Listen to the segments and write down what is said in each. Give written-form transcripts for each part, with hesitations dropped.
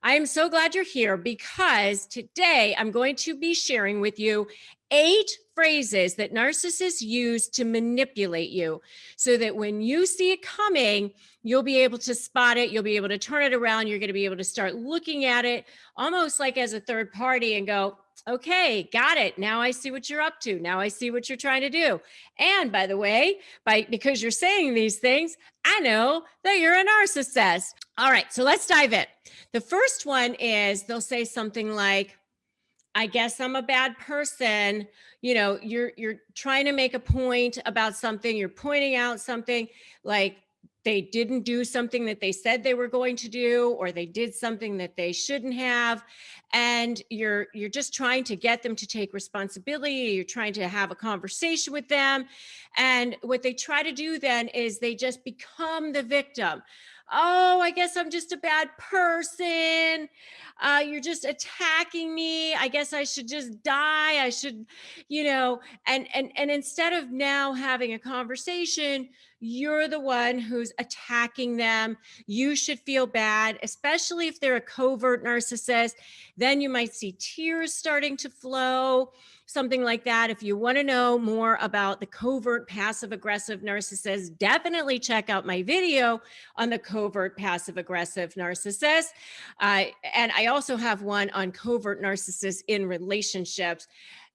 I'm so glad you're here because today I'm going to be sharing with you 8 phrases that narcissists use to manipulate you so that when you see it coming, you'll be able to spot it. You'll be able to turn it around. You're going to be able to start looking at it almost like as a third party and go, okay, got it. Now I see what you're up to. Now I see what you're trying to do. And by the way, because you're saying these things, I know that you're a narcissist. All right, so let's dive in. The first one is they'll say something like, I guess I'm a bad person. You know, you're trying to make a point about something, you're pointing out something like they didn't do something that they said they were going to do, or they did something that they shouldn't have. And you're just trying to get them to take responsibility. You're trying to have a conversation with them. And what they try to do then is they just become the victim. Oh, I guess I'm just a bad person. You're just attacking me. I guess I should just die. I should, and instead of now having a conversation, you're the one who's attacking them. You should feel bad, especially if they're a covert narcissist. Then you might see tears starting to flow, something like that. If you want to know more about the covert passive aggressive narcissist, definitely check out my video on the covert passive aggressive narcissist. And I also have one on covert narcissists in relationships,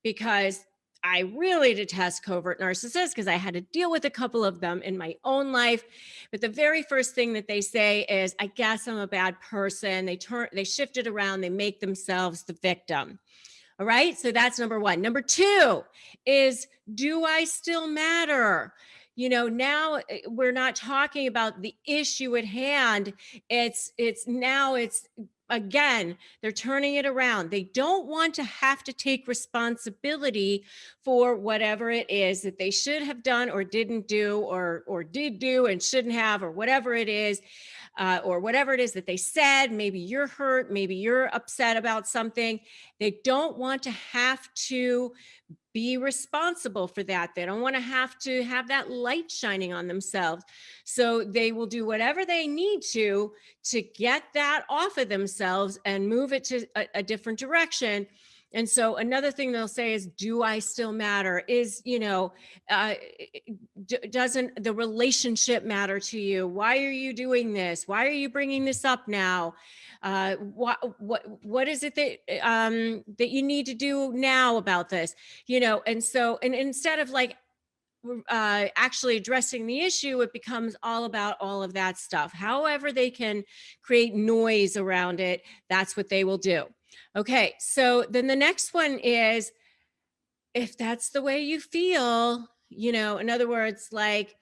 because I really detest covert narcissists because I had to deal with a couple of them in my own life. But the very first thing that they say is, I guess I'm a bad person. They shift it around. They make themselves the victim. All right. So that's number one. Number two is, do I still matter? Now we're not talking about the issue at hand. It's again, they're turning it around. They don't want to have to take responsibility for whatever it is that they should have done or didn't do, or did do and shouldn't have, or whatever it is. Or whatever it is that they said. Maybe you're hurt, maybe you're upset about something. They don't want to have to be responsible for that. They don't want to have that light shining on themselves. So they will do whatever they need to get that off of themselves and move it to a different direction. And so another thing they'll say is, do I still matter? Doesn't the relationship matter to you? Why are you doing this? Why are you bringing this up now? What is it that you need to do now about this? And instead of actually addressing the issue, it becomes all about all of that stuff. However they can create noise around it, that's what they will do. Okay, so then the next one is, if that's the way you feel, in other words, like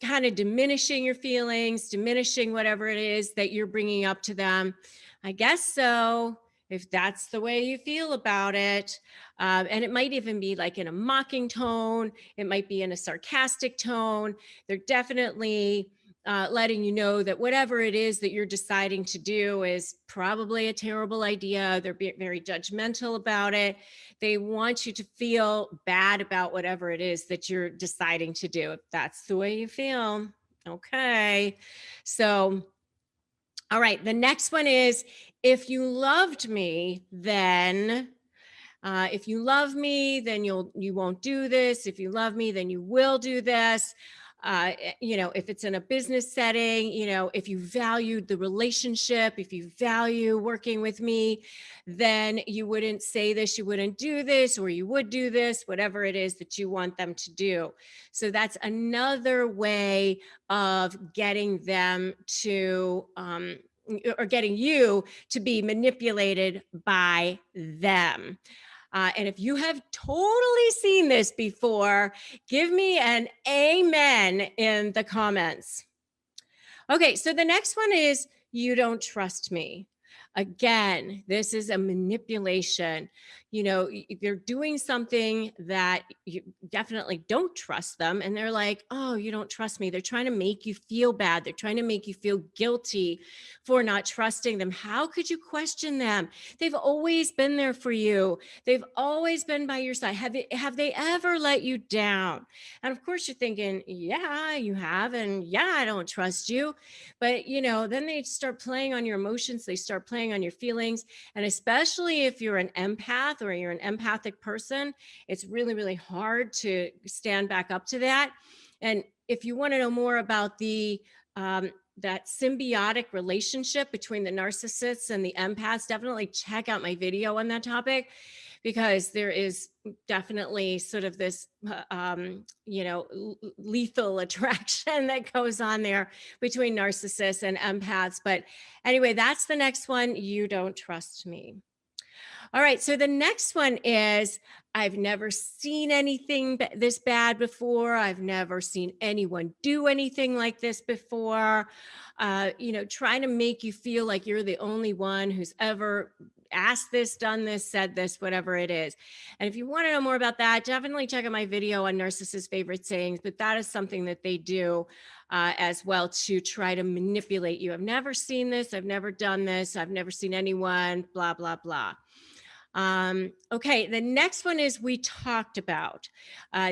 kind of diminishing your feelings, diminishing whatever it is that you're bringing up to them. I guess so, if that's the way you feel about it. And it might even be like in a mocking tone. It might be in a sarcastic tone. They're definitely letting you know that whatever it is that you're deciding to do is probably a terrible idea. They're very judgmental about it. They want you to feel bad about whatever it is that you're deciding to do. If that's the way you feel. Okay. So, all right. The next one is, if you loved me, then if you love me, then you won't do this. If you love me, then you will do this. If it's in a business setting, if you valued the relationship, if you value working with me, then you wouldn't say this, you wouldn't do this, or you would do this, whatever it is that you want them to do. So that's another way of getting them to, or getting you to be manipulated by them. And if you have totally seen this before, give me an amen in the comments. Okay, so the next one is, you don't trust me. Again, this is a manipulation. They're doing something that you definitely don't trust them. And they're like, oh, you don't trust me. They're trying to make you feel bad. They're trying to make you feel guilty for not trusting them. How could you question them? They've always been there for you. They've always been by your side. Have they ever let you down? And of course you're thinking, yeah, you have. And yeah, I don't trust you. But, then they start playing on your emotions. They start playing playing on your feelings. And especially if you're an empath or you're an empathic person, it's really, really hard to stand back up to that. And if you want to know more about that symbiotic relationship between the narcissists and the empaths, definitely check out my video on that topic, because there is definitely sort of this, lethal attraction that goes on there between narcissists and empaths. But anyway, that's the next one. You don't trust me. All right, so the next one is, I've never seen anything this bad before. I've never seen anyone do anything like this before. Trying to make you feel like you're the only one who's ever asked this, done this, said this, whatever it is. And if you want to know more about that, definitely check out my video on narcissists' favorite sayings, but that is something that they do as well to try to manipulate you. I've never seen this. I've never done this. I've never seen anyone, blah, blah, blah. Okay, the next one is we talked about.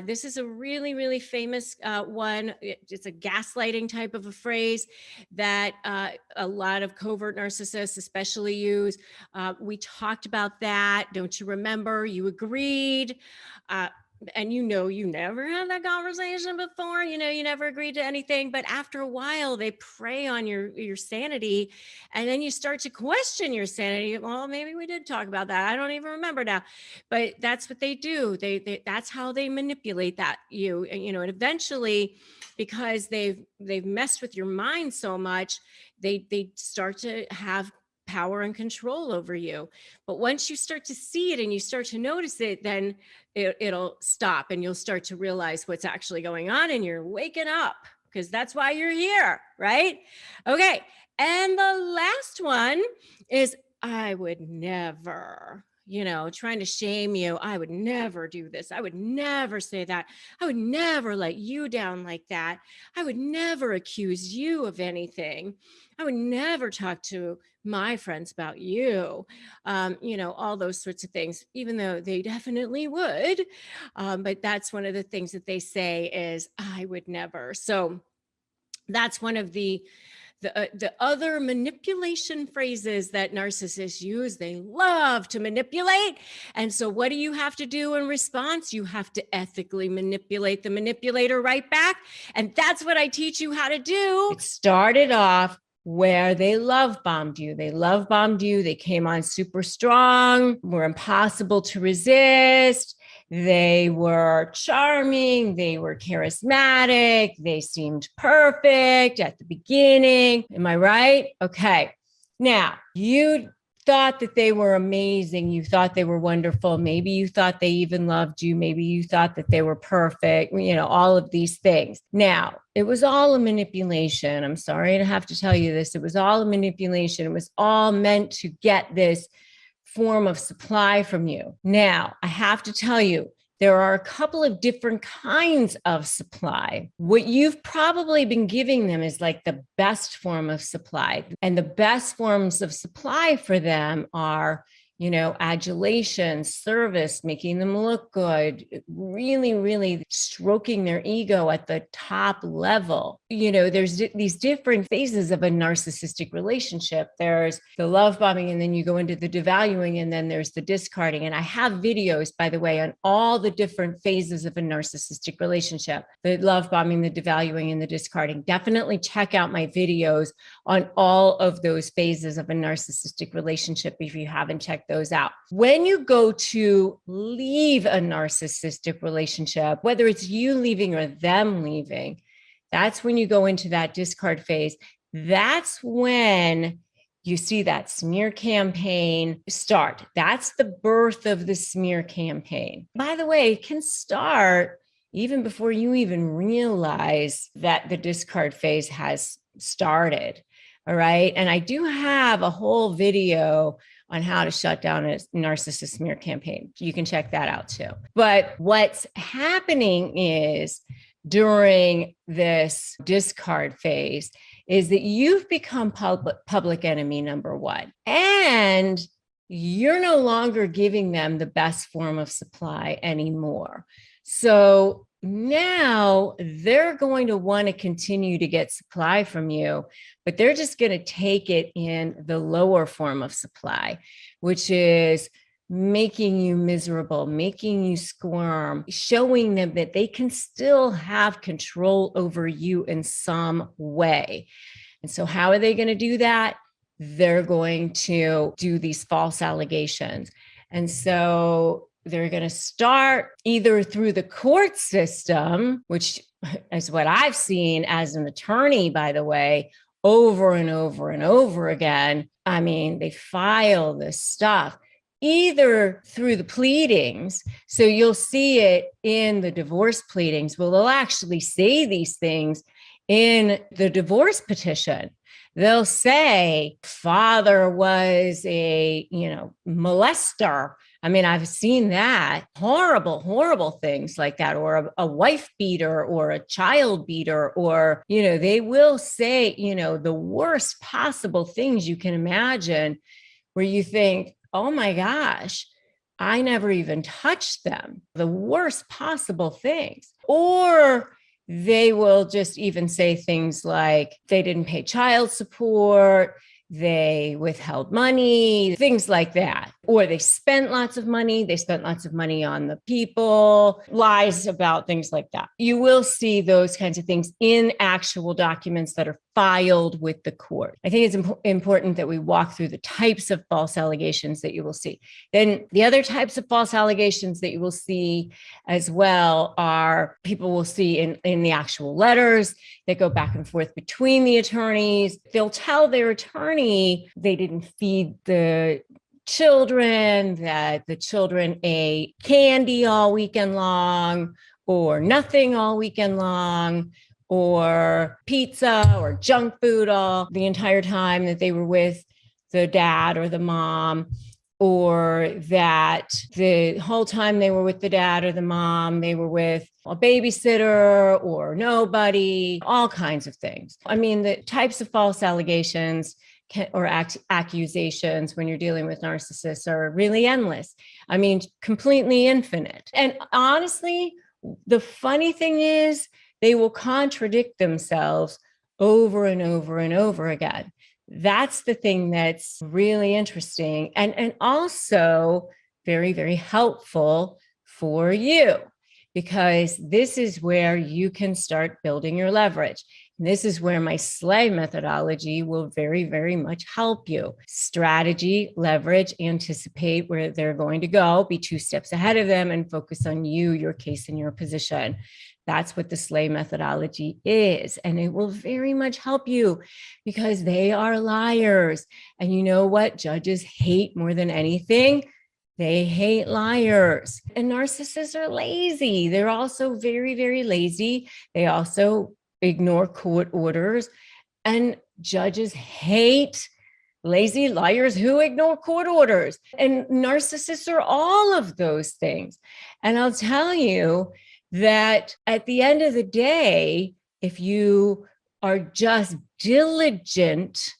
This is a really, really famous one. It's a gaslighting type of a phrase that a lot of covert narcissists especially use. We talked about that. Don't you remember? You agreed. And you never had that conversation before, you never agreed to anything, but after a while they prey on your sanity, and then you start to question your sanity. Well, maybe we did talk about that. I don't even remember now, but that's what they do. That's how they manipulate that and eventually, because they've messed with your mind so much, they start to have power and control over you. But once you start to see it and you start to notice it, then it'll stop and you'll start to realize what's actually going on, and you're waking up, because that's why you're here, right? Okay. And the last one is, I would never, trying to shame you. I would never do this. I would never say that. I would never let you down like that. I would never accuse you of anything. I would never talk to my friends about you. All those sorts of things, even though they definitely would. But that's one of the things that they say is, I would never. So that's one of the other manipulation phrases that narcissists use. They love to manipulate. And so what do you have to do in response? You have to ethically manipulate the manipulator right back. And that's what I teach you how to do. It started off where they love bombed you. They love bombed you. They came on super strong, were impossible to resist. They were charming. They were charismatic. They seemed perfect at the beginning. Am I right? Okay. Now, you thought that they were amazing. You thought they were wonderful. Maybe you thought they even loved you. Maybe you thought that they were perfect, all of these things. Now, it was all a manipulation. I'm sorry to have to tell you this. It was all a manipulation. It was all meant to get this form of supply from you. Now, I have to tell you, there are a couple of different kinds of supply. What you've probably been giving them is like the best form of supply. And the best forms of supply for them are, adulation, service, making them look good, really, really stroking their ego at the top level. There's these different phases of a narcissistic relationship. There's the love bombing, and then you go into the devaluing, and then there's the discarding. And I have videos, by the way, on all the different phases of a narcissistic relationship, the love bombing, the devaluing, and the discarding. Definitely check out my videos on all of those phases of a narcissistic relationship if you haven't checked those out. When you go to leave a narcissistic relationship, whether it's you leaving or them leaving, that's when you go into that discard phase. That's when you see that smear campaign start. That's the birth of the smear campaign. By the way, it can start even before you even realize that the discard phase has started. All right. And I do have a whole video on how to shut down a narcissist smear campaign. You can check that out too. But what's happening is during this discard phase is that you've become public enemy number one, and you're no longer giving them the best form of supply anymore. So now they're going to want to continue to get supply from you, but they're just going to take it in the lower form of supply, which is making you miserable, making you squirm, showing them that they can still have control over you in some way. And so how are they going to do that? They're going to do these false allegations. And so they're going to start either through the court system, which is what I've seen as an attorney, by the way, over and over and over again. I mean, they file this stuff either through the pleadings. So you'll see it in the divorce pleadings. Well, they'll actually say these things in the divorce petition. They'll say father was a, molester. I mean, I've seen that. Horrible, horrible things like that, or a wife beater or a child beater, or, they will say, the worst possible things you can imagine, where you think, oh my gosh, I never even touched them. The worst possible things. Or they will just even say things like they didn't pay child support, they withheld money, things like that. Or they spent lots of money. They spent lots of money on the people, lies about things like that. You will see those kinds of things in actual documents that are filed with the court. I think it's important that we walk through the types of false allegations that you will see. Then the other types of false allegations that you will see as well are people will see in the actual letters that go back and forth between the attorneys. They'll tell their attorney they didn't feed the children, that the children ate candy all weekend long, or nothing all weekend long, or pizza or junk food all the entire time that they were with the dad or the mom, or that the whole time they were with the dad or the mom, they were with a babysitter or nobody, all kinds of things. I mean, the types of false allegations or accusations when you're dealing with narcissists are really endless. I mean, completely infinite. And honestly, the funny thing is they will contradict themselves over and over and over again. That's the thing that's really interesting and also very, very helpful for you, because this is where you can start building your leverage. And this is where my SLAY methodology will very, very much help you. Strategy, leverage, anticipate where they're going to go, be 2 steps ahead of them, and focus on you, your case, and your position. That's what the SLAY methodology is. And it will very much help you, because they are liars. And you know what judges hate more than anything? They hate liars. And narcissists are lazy. They're also very, very lazy. They also ignore court orders. And judges hate lazy liars who ignore court orders. And narcissists are all of those things. And I'll tell you that at the end of the day, if you are just diligent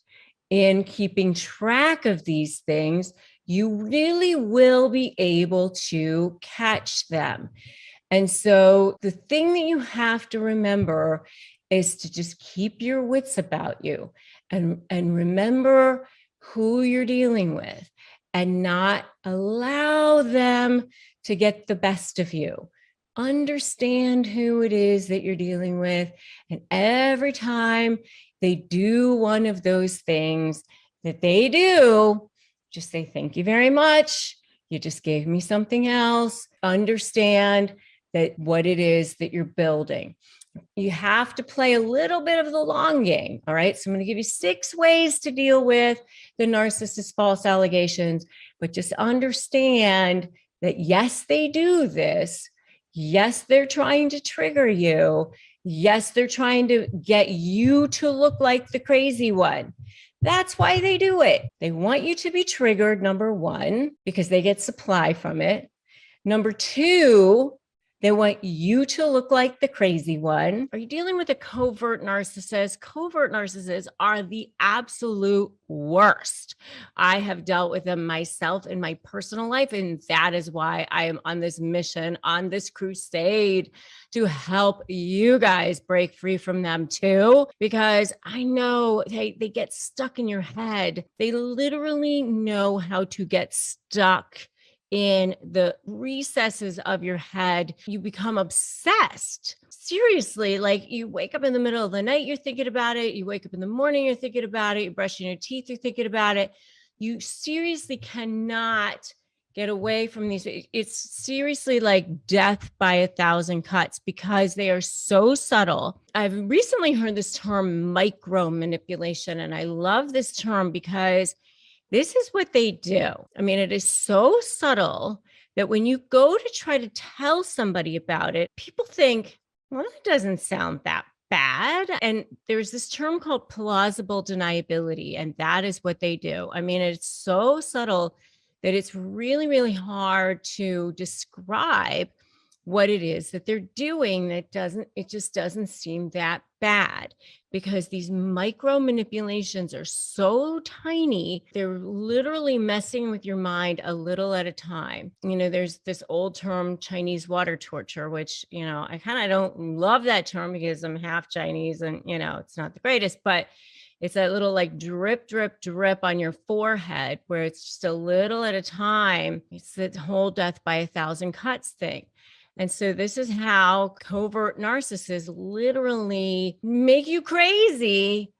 in keeping track of these things, you really will be able to catch them. And so the thing that you have to remember is to just keep your wits about you and remember who you're dealing with, and not allow them to get the best of you. Understand who it is that you're dealing with. And every time they do one of those things that they do, just say, thank you very much. You just gave me something else. Understand that what it is that you're building. You have to play a little bit of the long game. All right. So I'm going to give you 6 ways to deal with the narcissist false allegations, but just understand that yes, they do this. Yes, they're trying to trigger you. Yes, they're trying to get you to look like the crazy one. That's why they do it. They want you to be triggered, number 1, because they get supply from it. Number 2, They want you to look like the crazy one. Are you dealing with a covert narcissist? Covert narcissists are the absolute worst. I have dealt with them myself in my personal life, and that is why I am on this mission, on this crusade to help you guys break free from them too, because I know they get stuck in your head. They literally know how to get stuck in the recesses of your head. You become obsessed. Seriously, like you wake up in the middle of the night, you're thinking about it. You wake up in the morning, you're thinking about it. You're brushing your teeth, you're thinking about it. You seriously cannot get away from these. It's seriously like death by 1,000 cuts because they are so subtle. I've recently heard this term micro manipulation, and I love this term because this is what they do. I mean, it is so subtle that when you go to try to tell somebody about it, people think, well, it doesn't sound that bad. And there's this term called plausible deniability, and that is what they do. I mean, it's so subtle that it's really, really hard to describe what it is that they're doing. It just doesn't seem that bad, because these micro manipulations are so tiny. They're literally messing with your mind a little at a time. There's this old term, Chinese water torture, which, I kind of don't love that term because I'm half Chinese and, it's not the greatest, but it's that little like drip, drip, drip on your forehead where it's just a little at a time. It's the whole death by 1,000 cuts thing. And so this is how covert narcissists literally make you crazy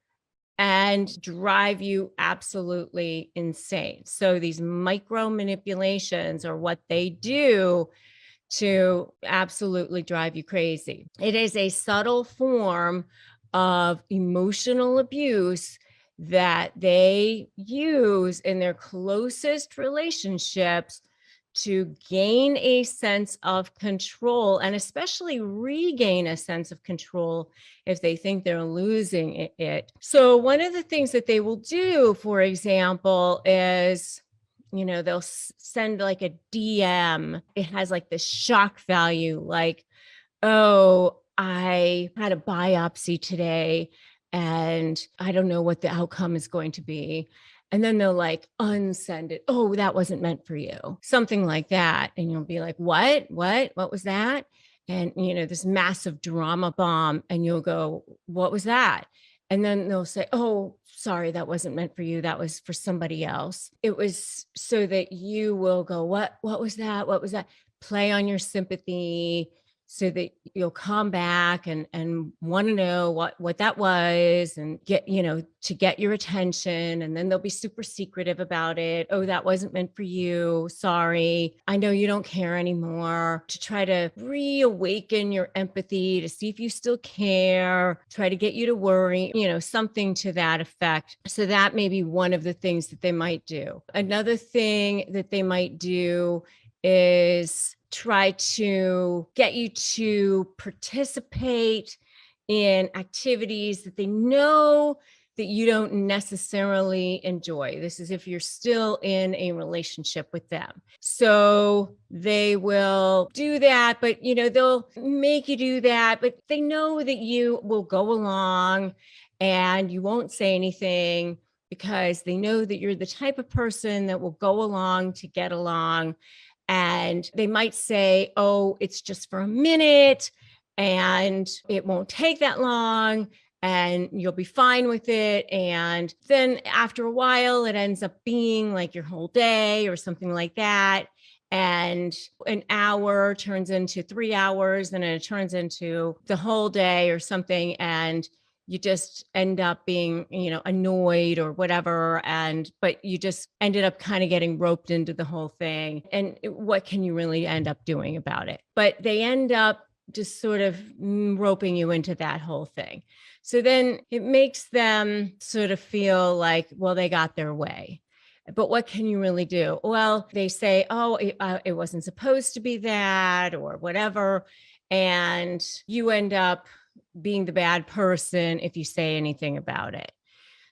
and drive you absolutely insane. So these micro manipulations are what they do to absolutely drive you crazy. It is a subtle form of emotional abuse that they use in their closest relationships to gain a sense of control, and especially regain a sense of control if they think they're losing it. So one of the things that they will do, for example, is, they'll send like a DM. It has like this shock value, like, oh, I had a biopsy today and I don't know what the outcome is going to be. And then they'll like unsend it. Oh, that wasn't meant for you. Something like that. And you'll be like, what was that? And, this massive drama bomb. And you'll go, what was that? And then they'll say, oh, sorry, that wasn't meant for you. That was for somebody else. It was so that you will go, what was that? What was that? Play on your sympathy, so that you'll come back and want to know what that was and get, to get your attention. And then they'll be super secretive about it. Oh, that wasn't meant for you. Sorry. I know you don't care anymore, to try to reawaken your empathy, to see if you still care, try to get you to worry, something to that effect. So that may be one of the things that they might do. Another thing that they might do is try to get you to participate in activities that they know that you don't necessarily enjoy. This is if you're still in a relationship with them. So they will do that, but they'll make you do that, but they know that you will go along and you won't say anything, because they know that you're the type of person that will go along to get along. And they might say, oh, it's just for a minute and it won't take that long and you'll be fine with it. And then after a while, it ends up being like your whole day or something like that. And an hour turns into 3 hours, and it turns into the whole day or something. And you just end up being, annoyed or whatever. But you just ended up kind of getting roped into the whole thing. And what can you really end up doing about it? But they end up just sort of roping you into that whole thing. So then it makes them sort of feel like, well, they got their way. But what can you really do? Well, they say, oh, it wasn't supposed to be that or whatever. And you end up being the bad person if you say anything about it.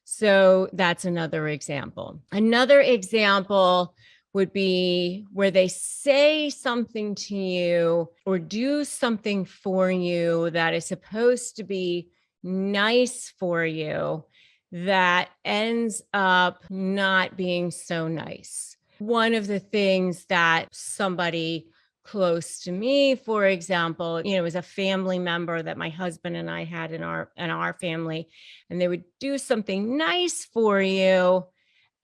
So that's another example. Another example would be where they say something to you or do something for you that is supposed to be nice for you that ends up not being so nice. One of the things that somebody close to me, for example, was a family member that my husband and I had in our family, and they would do something nice for you.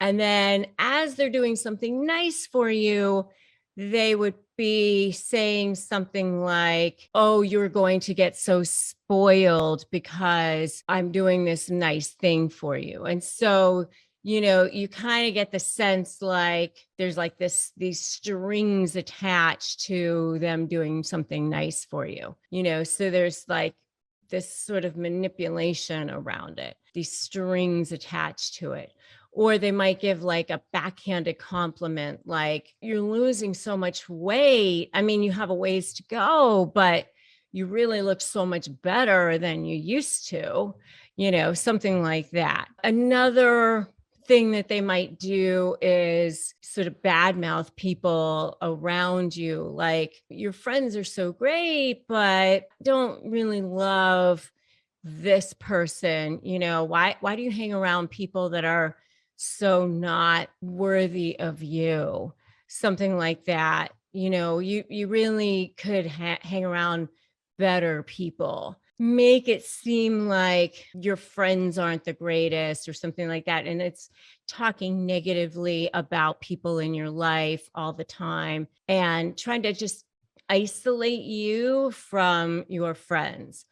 And then as they're doing something nice for you, they would be saying something like, oh, you're going to get so spoiled because I'm doing this nice thing for you. And so, you kind of get the sense like there's like these strings attached to them doing something nice for you, so there's like this sort of manipulation around it, these strings attached to it. Or they might give like a backhanded compliment, like, you're losing so much weight. I mean, you have a ways to go, but you really look so much better than you used to, something like that. Another thing that they might do is sort of badmouth people around you. Like, your friends are so great, but don't really love this person. Why do you hang around people that are so not worthy of you? Something like that. You really could hang around better people. Make it seem like your friends aren't the greatest or something like that. And it's talking negatively about people in your life all the time and trying to just isolate you from your friends,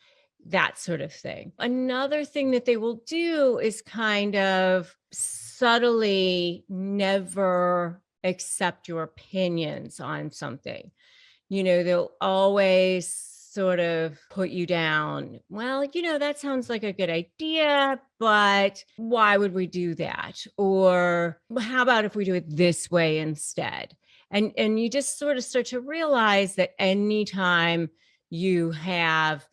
that sort of thing. Another thing that they will do is kind of subtly never accept your opinions on something. They'll always sort of put you down. Well, that sounds like a good idea, but why would we do that? Or how about if we do it this way instead? And you just sort of start to realize that anytime you have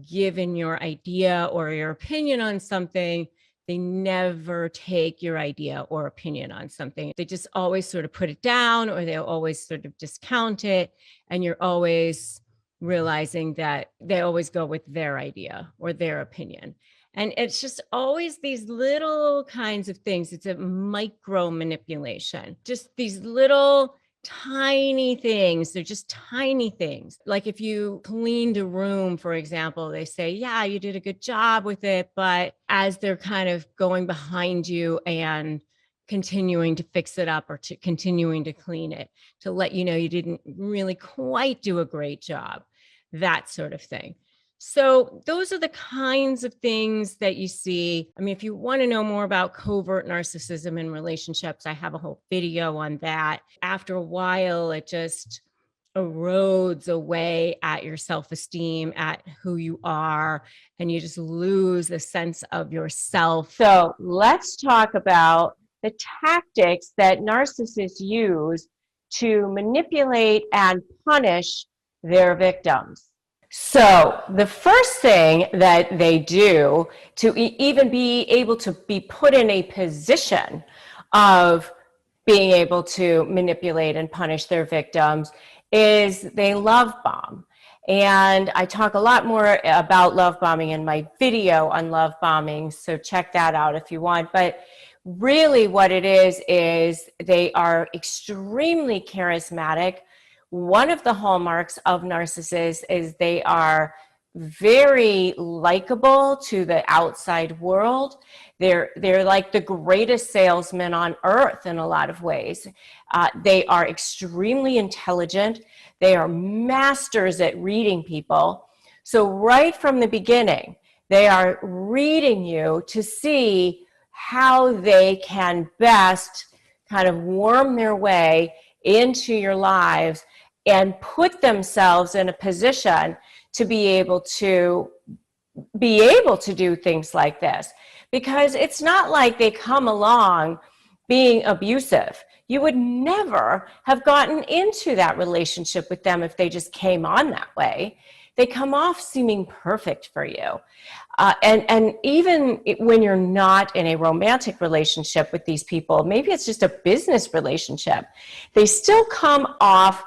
given your idea or your opinion on something, they never take your idea or opinion on something. They just always sort of put it down, or they'll always sort of discount it. And you're always realizing that they always go with their idea or their opinion. And it's just always these little kinds of things. It's a micro manipulation, just these little tiny things. They're just tiny things. Like if you cleaned a room, for example, they say, yeah, you did a good job with it. But as they're kind of going behind you and continuing to fix it up or to continuing to clean it, to let you know you didn't really quite do a great job, that sort of thing. So those are the kinds of things that you see. I mean, if you want to know more about covert narcissism in relationships, I have a whole video on that. After a while, it just erodes away at your self-esteem, at who you are, and you just lose the sense of yourself. So let's talk about the tactics that narcissists use to manipulate and punish their victims. So the first thing that they do to even be able to be put in a position of being able to manipulate and punish their victims is they love bomb. And I talk a lot more about love bombing in my video on love bombing, so check that out if you want. But really what it is they are extremely charismatic. One of the hallmarks of narcissists is they are very likable to the outside world. They're like the greatest salesman on earth in a lot of ways. They are extremely intelligent. They are masters at reading people. So right from the beginning, they are reading you to see how they can best kind of worm their way into your lives and put themselves in a position to be able to do things like this. Because it's not like they come along being abusive. You would never have gotten into that relationship with them if they just came on that way. They come off seeming perfect for you. And even when you're not in a romantic relationship with these people, maybe it's just a business relationship, they still come off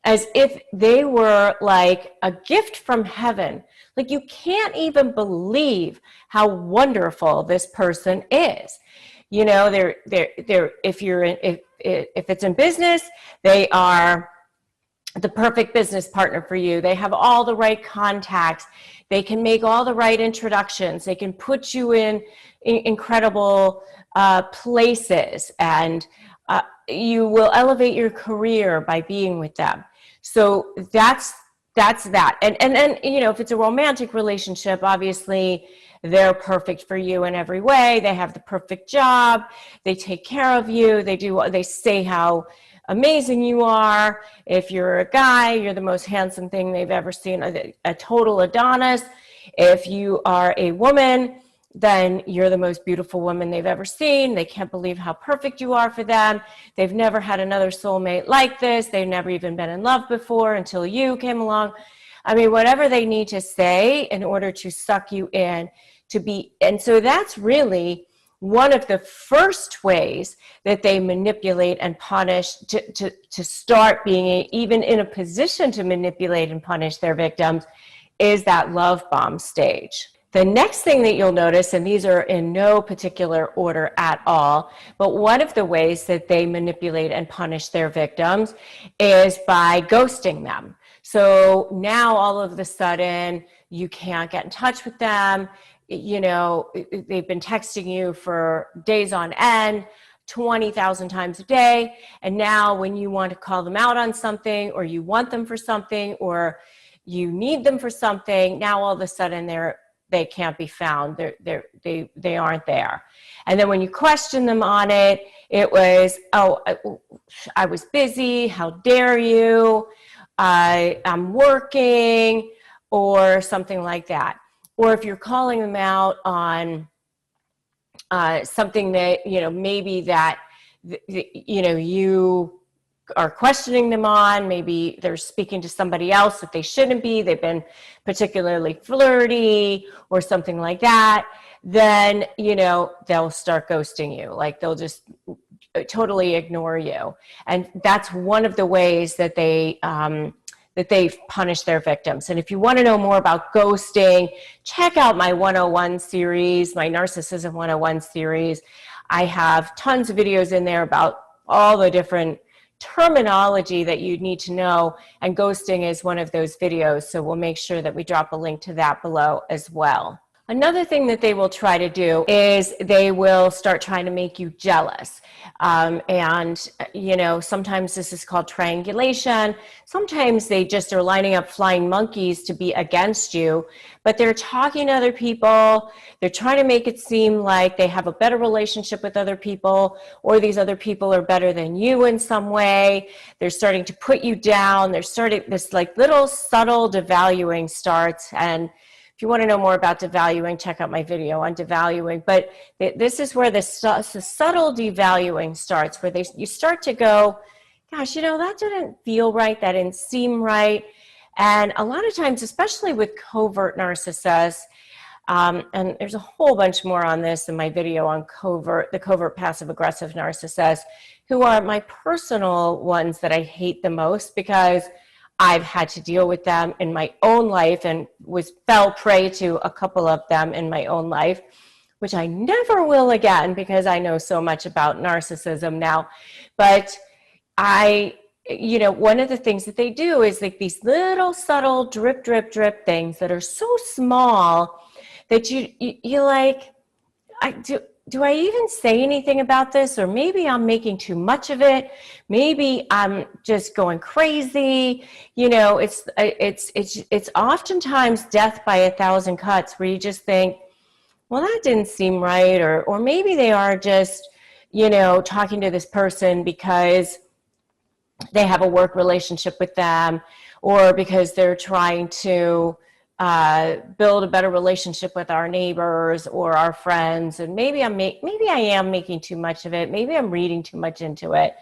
as if they were like a gift from heaven. Like you can't even believe how wonderful this person is. You know, they're if it's in business, they are the perfect business partner for you. They have all the right contacts. They can make all the right introductions. They can put you in incredible places, and you will elevate your career by being with them. So that's that. And then, you know, if it's a romantic relationship, obviously they're perfect for you in every way. They have the perfect job. They take care of you. They say how amazing you are. If you're a guy, you're the most handsome thing they've ever seen, a total Adonis. If you are a woman, then you're the most beautiful woman they've ever seen. They can't believe how perfect you are for them. They've never had another soulmate like this. They've never even been in love before until you came along. I mean, whatever they need to say in order to suck you in to be. And so that's really one of the first ways that they manipulate and punish to start being even in a position to manipulate and punish their victims is that love bomb stage. The next thing that you'll notice, and these are in no particular order at all, but one of the ways that they manipulate and punish their victims is by ghosting them. So now all of a sudden you can't get in touch with them. You know, they've been texting you for days on end, 20,000 times a day. And now when you want to call them out on something, or you want them for something, or you need them for something, now all of a sudden they can't be found. They aren't there. And then when you question them on it, it was, oh, I was busy. How dare you? I'm working, or something like that. Or if you're calling them out on something that, you know, maybe that, you know, you are questioning them on, maybe they're speaking to somebody else that they shouldn't be, they've been particularly flirty or something like that, then, you know, they'll start ghosting you. Like they'll just totally ignore you. And that's one of the ways that they punish their victims. And if you want to know more about ghosting, check out my 101 series, my Narcissism 101 series. I have tons of videos in there about all the different terminology that you need to know, and ghosting is one of those videos, so we'll make sure that we drop a link to that below as well. Another thing that they will try to do is they will start trying to make you jealous. And, you know, sometimes this is called triangulation. Sometimes they just are lining up flying monkeys to be against you, but they're talking to other people. They're trying to make it seem like they have a better relationship with other people, or these other people are better than you in some way. They're starting to put you down. They're starting this like little subtle devaluing starts. And if you want to know more about devaluing, check out my video on devaluing. But this is where the subtle devaluing starts, where you start to go, gosh, you know, that didn't feel right. That didn't seem right. And a lot of times, especially with covert narcissists, and there's a whole bunch more on this in my video on the covert passive aggressive narcissists, who are my personal ones that I hate the most, because I've had to deal with them in my own life and fell prey to a couple of them in my own life, which I never will again because I know so much about narcissism now. But you know, one of the things that they do is like these little subtle drip, drip, drip things that are so small that you like, do I even say anything about this? Or maybe I'm making too much of it. Maybe I'm just going crazy. You know, it's oftentimes death by 1,000 cuts, where you just think, well, that didn't seem right. Or maybe they are just, you know, talking to this person because they have a work relationship with them, or because they're trying to build a better relationship with our neighbors or our friends. And maybe I am making too much of it. Maybe I'm reading too much into it.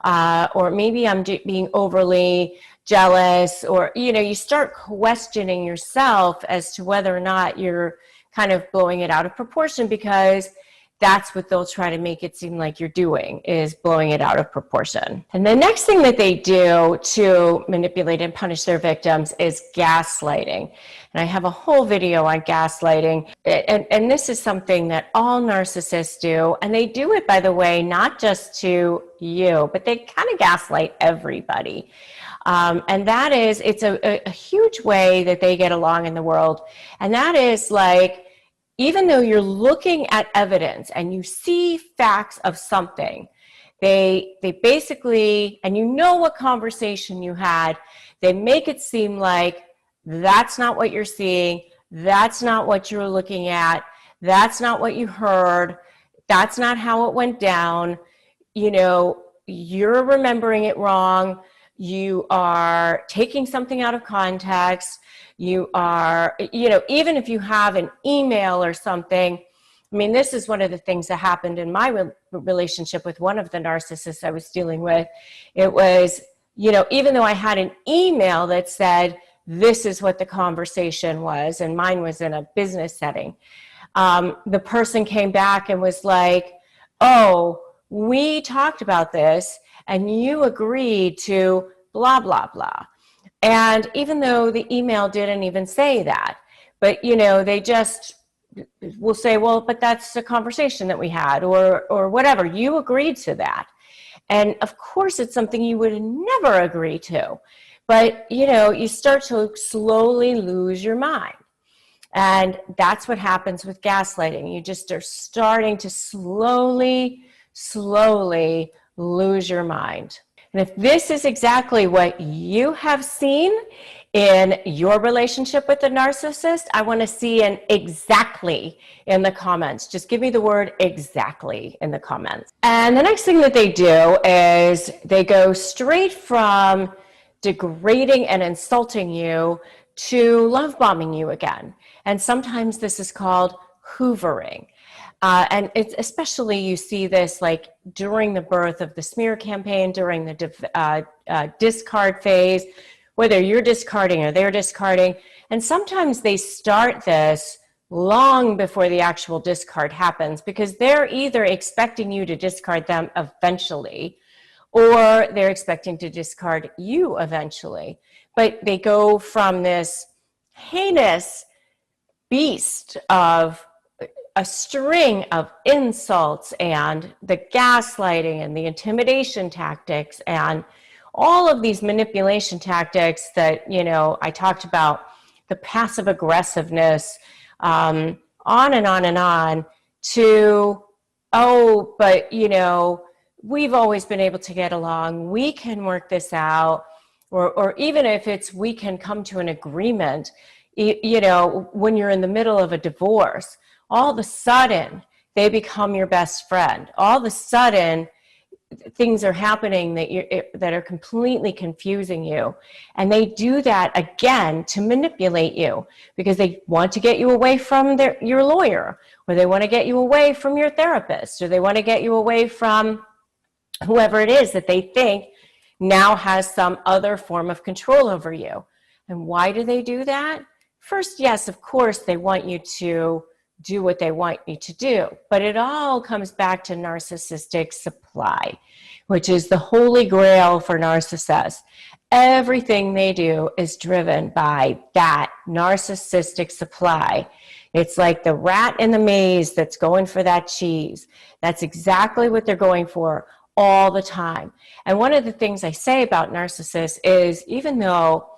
Or maybe I'm being overly jealous, or, you know, you start questioning yourself as to whether or not you're kind of blowing it out of proportion, because that's what they'll try to make it seem like you're doing, is blowing it out of proportion. And the next thing that they do to manipulate and punish their victims is gaslighting. And I have a whole video on gaslighting. And this is something that all narcissists do. And they do it, by the way, not just to you, but they kind of gaslight everybody. And that is, it's a huge way that they get along in the world. And that is like, even though you're looking at evidence and you see facts of something, they basically, and you know what conversation you had, they make it seem like that's not what you're seeing, that's not what you're looking at, that's not what you heard, that's not how it went down, you know, you're remembering it wrong, you are taking something out of context, you are, you know, even if you have an email or something. I mean, this is one of the things that happened in my relationship with one of the narcissists I was dealing with. It was, you know, even though I had an email that said, this is what the conversation was, and mine was in a business setting, the person came back and was like, oh, we talked about this and you agreed to blah, blah, blah. And even though the email didn't even say that, but, you know, they just will say, well, but that's a conversation that we had, or whatever, you agreed to that. And of course, it's something you would never agree to. But, you know, you start to slowly lose your mind. And that's what happens with gaslighting. You just are starting to slowly lose your mind. And if this is exactly what you have seen in your relationship with the narcissist, I want to see an exactly in the comments. Just give me the word exactly in the comments. And the next thing that they do is they go straight from degrading and insulting you to love bombing you again. And sometimes this is called hoovering. And it's especially, you see this like during the birth of the smear campaign, during the discard phase, whether you're discarding or they're discarding. And sometimes they start this long before the actual discard happens, because they're either expecting you to discard them eventually, or they're expecting to discard you eventually. But they go from this heinous beast of a string of insults and the gaslighting and the intimidation tactics and all of these manipulation tactics that, you know, I talked about, the passive aggressiveness, on and on and on, to, oh, but, you know, we've always been able to get along, we can work this out, or even if it's, we can come to an agreement, you know, when you're in the middle of a divorce, all of a sudden they become your best friend. All of a sudden things are happening that are completely confusing you. And they do that again to manipulate you, because they want to get you away from your lawyer, or they want to get you away from your therapist, or they want to get you away from whoever it is that they think now has some other form of control over you. And why do they do that? First, yes, of course, they want you to do what they want you to do. But it all comes back to narcissistic supply, which is the holy grail for narcissists. Everything they do is driven by that narcissistic supply. It's like the rat in the maze that's going for that cheese. That's exactly what they're going for all the time. And one of the things I say about narcissists is, even though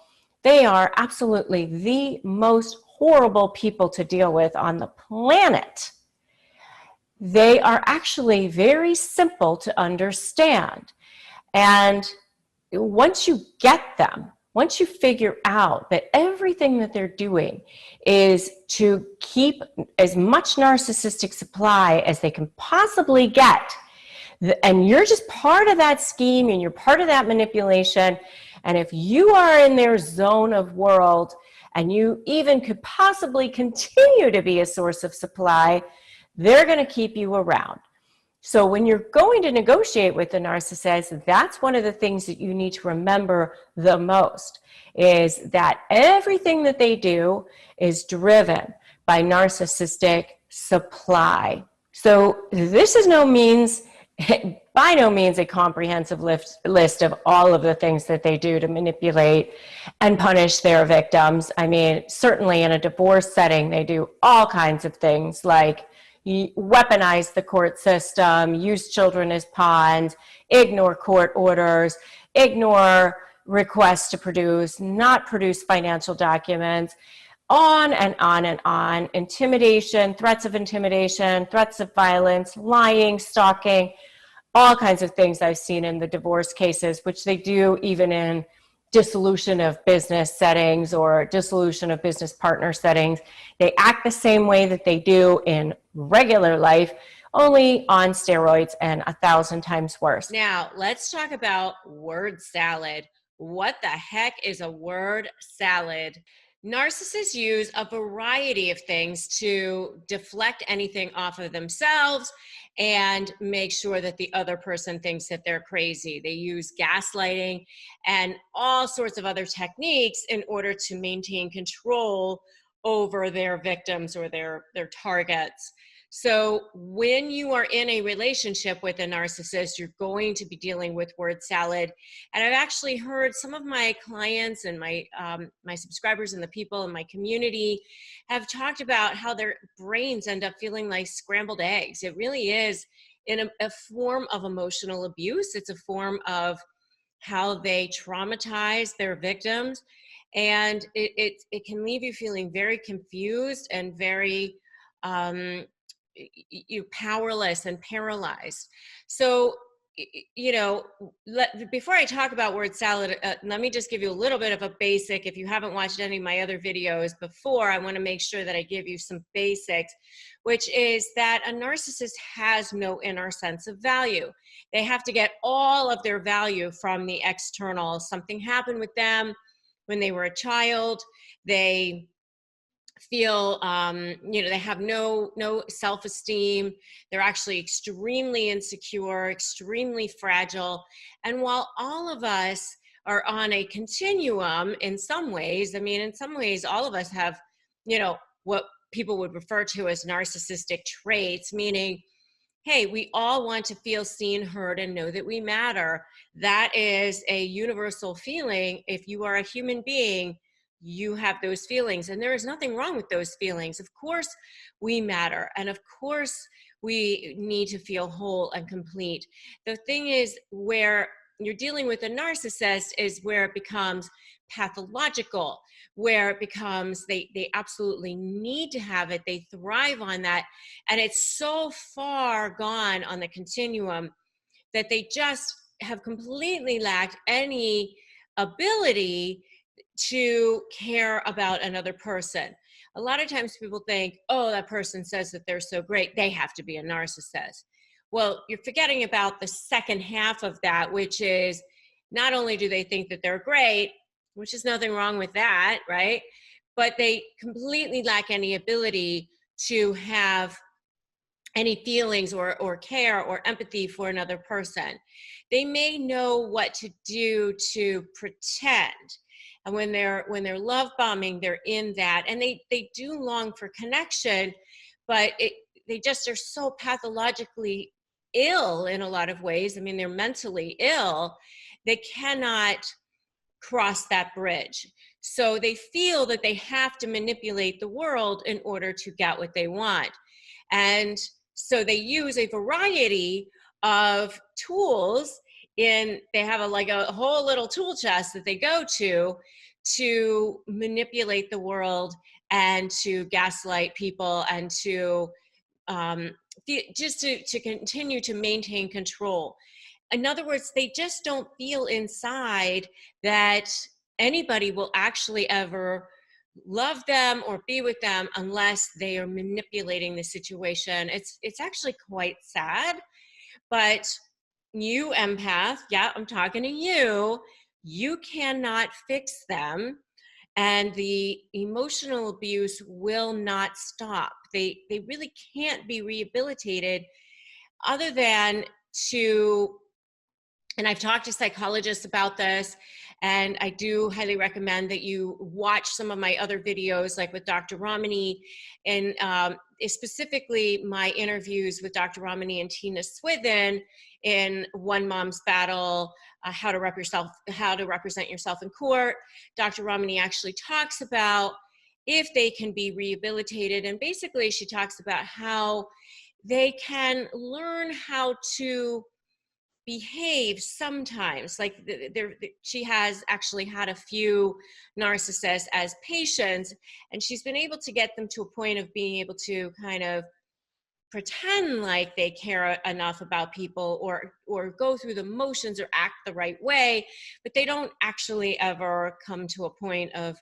they are absolutely the most horrible people to deal with on the planet, they are actually very simple to understand. And once you get them, once you figure out that everything that they're doing is to keep as much narcissistic supply as they can possibly get, and you're just part of that scheme and you're part of that manipulation, and if you are in their zone of world and you even could possibly continue to be a source of supply, they're going to keep you around. So when you're going to negotiate with the narcissist, that's one of the things that you need to remember the most, is that everything that they do is driven by narcissistic supply. So this is no means, by no means, a comprehensive list of all of the things that they do to manipulate and punish their victims. I mean, certainly in a divorce setting, they do all kinds of things like weaponize the court system, use children as pawns, ignore court orders, ignore requests to produce, not produce financial documents, on and on and on. Intimidation, threats of violence, lying, stalking, all kinds of things I've seen in the divorce cases, which they do even in dissolution of business settings or dissolution of business partner settings. They act the same way that they do in regular life, only on steroids and 1,000 times worse. Now, let's talk about word salad. What the heck is a word salad? Narcissists use a variety of things to deflect anything off of themselves and make sure that the other person thinks that they're crazy. They use gaslighting and all sorts of other techniques in order to maintain control over their victims or their targets. So when you are in a relationship with a narcissist, you're going to be dealing with word salad. And I've actually heard some of my clients and my subscribers and the people in my community have talked about how their brains end up feeling like scrambled eggs. It really is in a form of emotional abuse. It's a form of how they traumatize their victims. And it can leave you feeling very confused and very you powerless and paralyzed. So, you know, before I talk about word salad, let me just give you a little bit of a basic. If you haven't watched any of my other videos before, I want to make sure that I give you some basics, which is that a narcissist has no inner sense of value. They have to get all of their value from the external. Something happened with them when they were a child. They feel they have no self-esteem. They're actually extremely insecure, extremely fragile. And while all of us are on a continuum in some ways, I mean, in some ways all of us have what people would refer to as narcissistic traits, meaning, hey, we all want to feel seen, heard, and know that we matter. That is a universal feeling. If you are a human being, you have those feelings, and there is nothing wrong with those feelings. Of course we matter, and of course we need to feel whole and complete. The thing is, where you're dealing with a narcissist is where it becomes pathological, where it becomes they absolutely need to have it, they thrive on that, and it's so far gone on the continuum that they just have completely lacked any ability to care about another person. A lot of times people think, oh, that person says that they're so great, they have to be a narcissist. Well, you're forgetting about the second half of that, which is not only do they think that they're great, which is nothing wrong with that, right? But they completely lack any ability to have any feelings or care or empathy for another person. They may know what to do to pretend. And when they're love bombing, they're in that, and they do long for connection, but they just are so pathologically ill in a lot of ways. I mean, they're mentally ill. They cannot cross that bridge. So they feel that they have to manipulate the world in order to get what they want. And so they use a variety of tools. They have a whole little tool chest that they go to manipulate the world and to gaslight people and to just to continue to maintain control. In other words, they just don't feel inside that anybody will actually ever love them or be with them unless they are manipulating the situation. It's actually quite sad, but you empath, yeah, I'm talking to you, you cannot fix them, and the emotional abuse will not stop. They really can't be rehabilitated other than to, and I've talked to psychologists about this, And I do highly recommend that you watch some of my other videos, like with Dr. Romani, and specifically my interviews with Dr. Romani and Tina Swithin in One Mom's Battle, how to represent yourself in court. Dr. Romani actually talks about if they can be rehabilitated, and basically she talks about how they can learn how to behave sometimes. Like she has actually had a few narcissists as patients, and she's been able to get them to a point of being able to kind of pretend like they care enough about people, or go through the motions or act the right way, but they don't actually ever come to a point of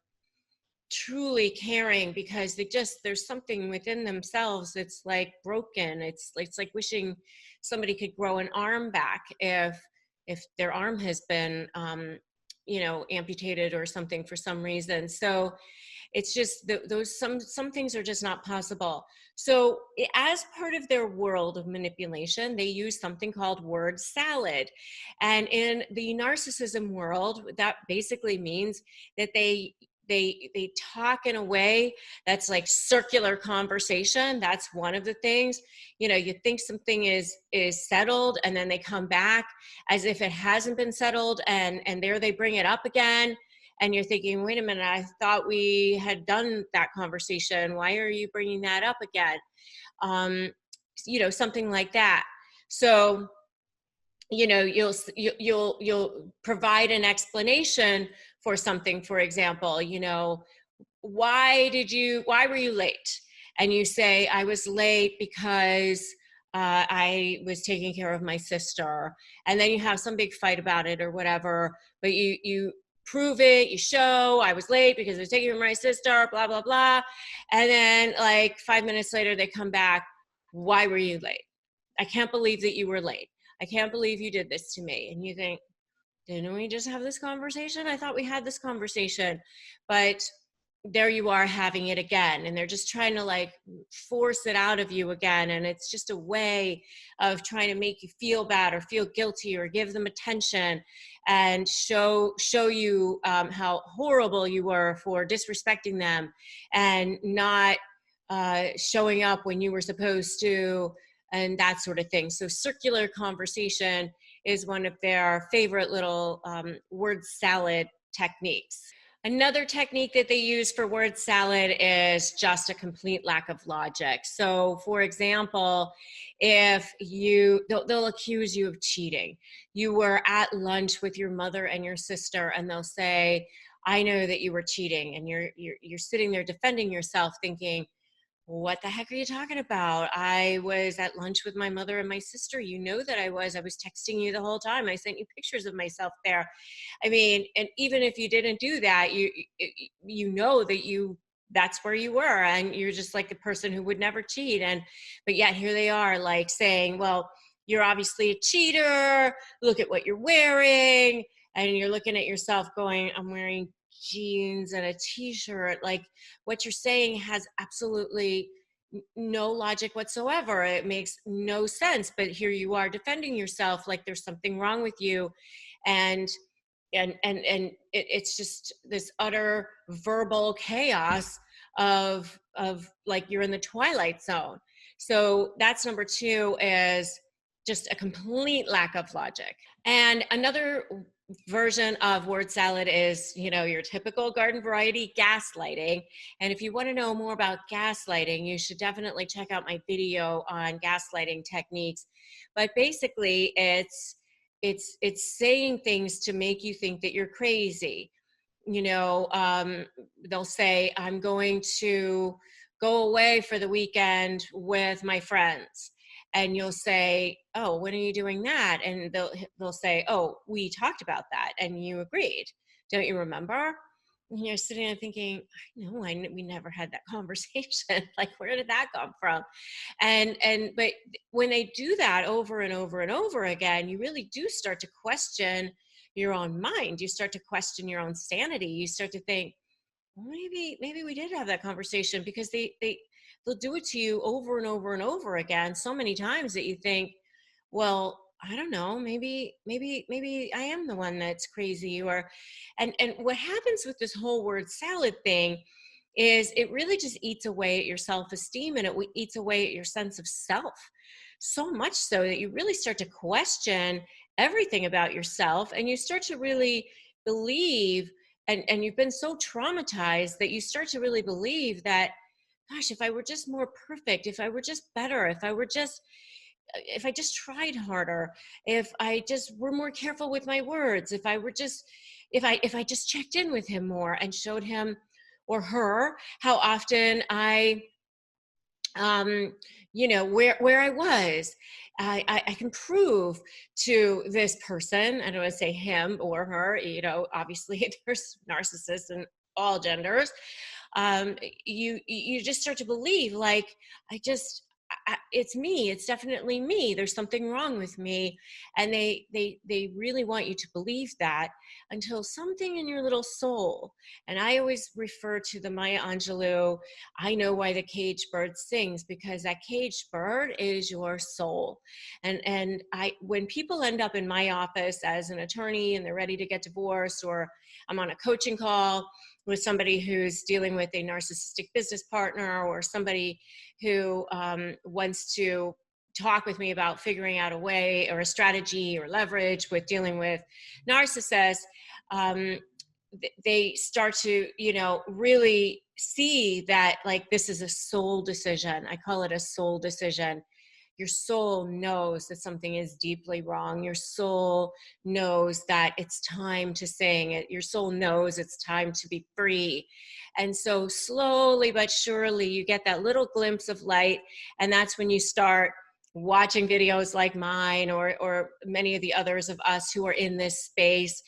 truly caring, because there's something within themselves that's like broken. It's like wishing somebody could grow an arm back if their arm has been amputated or something for some reason. So it's just those some things are just not possible. So as part of their world of manipulation, they use something called word salad. And in the narcissism world, that basically means that they talk in a way that's like circular conversation. That's one of the things. You think something is settled, and then they come back as if it hasn't been settled, and there they bring it up again. And you're thinking, wait a minute, I thought we had done that conversation. Why are you bringing that up again? Something like that. So, you'll provide an explanation for something. For example, why were you late? And you say, I was late because I was taking care of my sister. And then you have some big fight about it or whatever, but you prove it, you show I was late because I was taking care of my sister, blah, blah, blah. And then like 5 minutes later, they come back, why were you late? I can't believe that you were late. I can't believe you did this to me. And you think, didn't we just have this conversation? I thought we had this conversation. But there you are having it again. And they're just trying to like force it out of you again. And it's just a way of trying to make you feel bad or feel guilty or give them attention and show you how horrible you were for disrespecting them and not showing up when you were supposed to, and that sort of thing. So circular conversation is one of their favorite little word salad techniques. Another technique that they use for word salad is just a complete lack of logic. So for example, if they'll accuse you of cheating. You were at lunch with your mother and your sister, and they'll say, I know that you were cheating. And you're sitting there defending yourself thinking, what the heck are you talking about? I was at lunch with my mother and my sister. You know that I was texting you the whole time. I sent you pictures of myself there. I mean, and even if you didn't do that, you know that that's where you were, and you're just like the person who would never cheat. But yet here they are like saying, well, you're obviously a cheater. Look at what you're wearing. And you're looking at yourself going, I'm wearing jeans and a t-shirt. Like what you're saying has absolutely no logic whatsoever. It makes no sense, but here you are defending yourself like there's something wrong with you. And it's just this utter verbal chaos of like you're in the twilight zone. So that's number 2, is just a complete lack of logic. And another version of word salad is, your typical garden variety gaslighting. And if you want to know more about gaslighting, you should definitely check out my video on gaslighting techniques. But basically it's saying things to make you think that you're crazy. They'll say, I'm going to go away for the weekend with my friends. And you'll say, oh, when are you doing that? And they'll say, oh, we talked about that and you agreed. Don't you remember? And you're sitting there thinking, no, we never had that conversation. Like, where did that come from? But when they do that over and over and over again, you really do start to question your own mind. You start to question your own sanity. You start to think, well, maybe we did have that conversation, because they'll do it to you over and over and over again so many times that you think, well, I don't know, maybe I am the one that's crazy. Or and what happens with this whole word salad thing is it really just eats away at your self-esteem, and it eats away at your sense of self, so much so that you really start to question everything about yourself, and you start to really believe, and you've been so traumatized that you start to really believe that, gosh, if I were just more perfect, if I were just better, if I just tried harder, if I just were more careful with my words, if I were just, if I just checked in with him more and showed him or her how often I, um, where I was, I can prove to this person. I don't want to say him or her. Obviously there's narcissists in all genders. You just start to believe, like, it's me, it's definitely me, there's something wrong with me. And they really want you to believe that, until something in your little soul, and I always refer to the Maya Angelou, I know why the caged bird sings, because that caged bird is your soul. And when people end up in my office as an attorney and they're ready to get divorced, or I'm on a coaching call with somebody who's dealing with a narcissistic business partner, or somebody who wants to talk with me about figuring out a way or a strategy or leverage with dealing with narcissists, um, they start to, really see that, like, this is a soul decision. I call it a soul decision. Your soul knows that something is deeply wrong. Your soul knows that it's time to sing it. Your soul knows it's time to be free. And so slowly but surely you get that little glimpse of light. And that's when you start watching videos like mine, or many of the others of us who are in this space,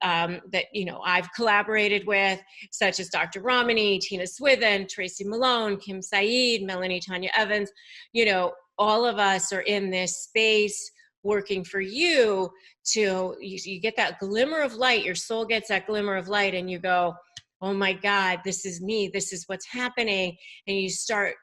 that I've collaborated with, such as Dr. Ramani, Tina Swithin, Tracy Malone, Kim Saeed, Melanie Tanya Evans. All of us are in this space working for you. You get that glimmer of light, your soul gets that glimmer of light, and you go, oh my God, this is me, this is what's happening. And you start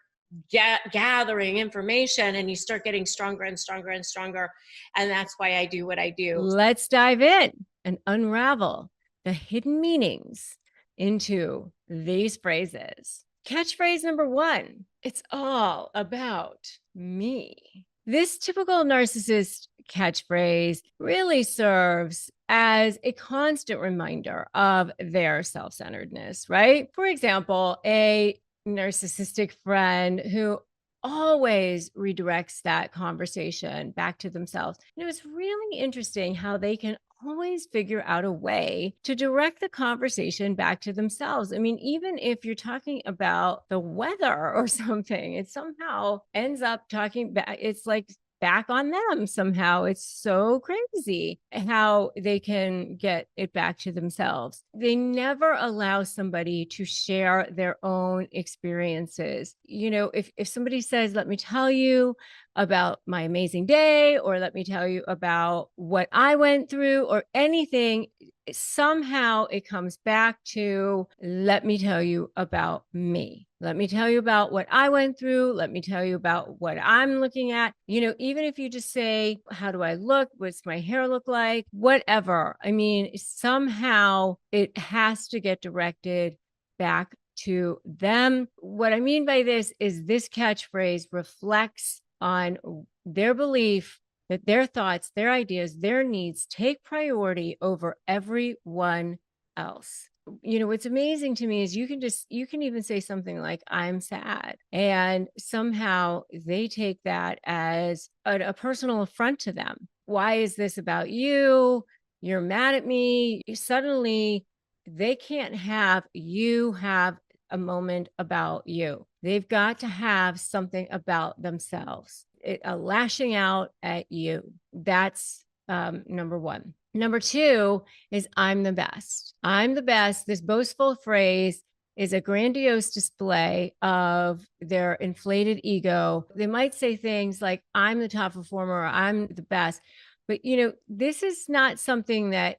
gathering information, and you start getting stronger and stronger and stronger. And that's why I do what I do. Let's dive in and unravel the hidden meanings into these phrases. Catchphrase number 1, it's all about me. This typical narcissist catchphrase really serves as a constant reminder of their self-centeredness, right? For example, a narcissistic friend who always redirects that conversation back to themselves. It's really interesting how they can always figure out a way to direct the conversation back to themselves. I mean, even if you're talking about the weather or something, it somehow ends up talking back. It's like back on them somehow. It's so crazy how they can get it back to themselves. They never allow somebody to share their own experiences. If somebody says, let me tell you about my amazing day, or let me tell you about what I went through, or anything, somehow it comes back to, let me tell you about me. Let me tell you about what I went through. Let me tell you about what I'm looking at. Even if you just say, how do I look? What's my hair look like? Whatever. I mean, somehow it has to get directed back to them. What I mean by this is this catchphrase reflects on their belief that their thoughts, their ideas, their needs take priority over everyone else. What's amazing to me is you can even say something like, I'm sad. And somehow they take that as a personal affront to them. Why is this about you? You're mad at me. Suddenly they can't have you have a moment about you. They've got to have something about themselves, a lashing out at you. That's number 1. Number 2 is, I'm the best. I'm the best. This boastful phrase is a grandiose display of their inflated ego. They might say things like, I'm the top performer, or I'm the best. But, this is not something that,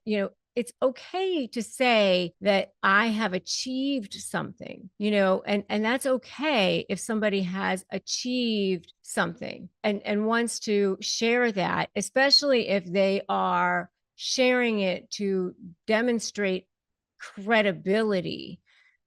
it's okay to say that I have achieved something, and that's okay if somebody has achieved something and wants to share that, especially if they are sharing it to demonstrate credibility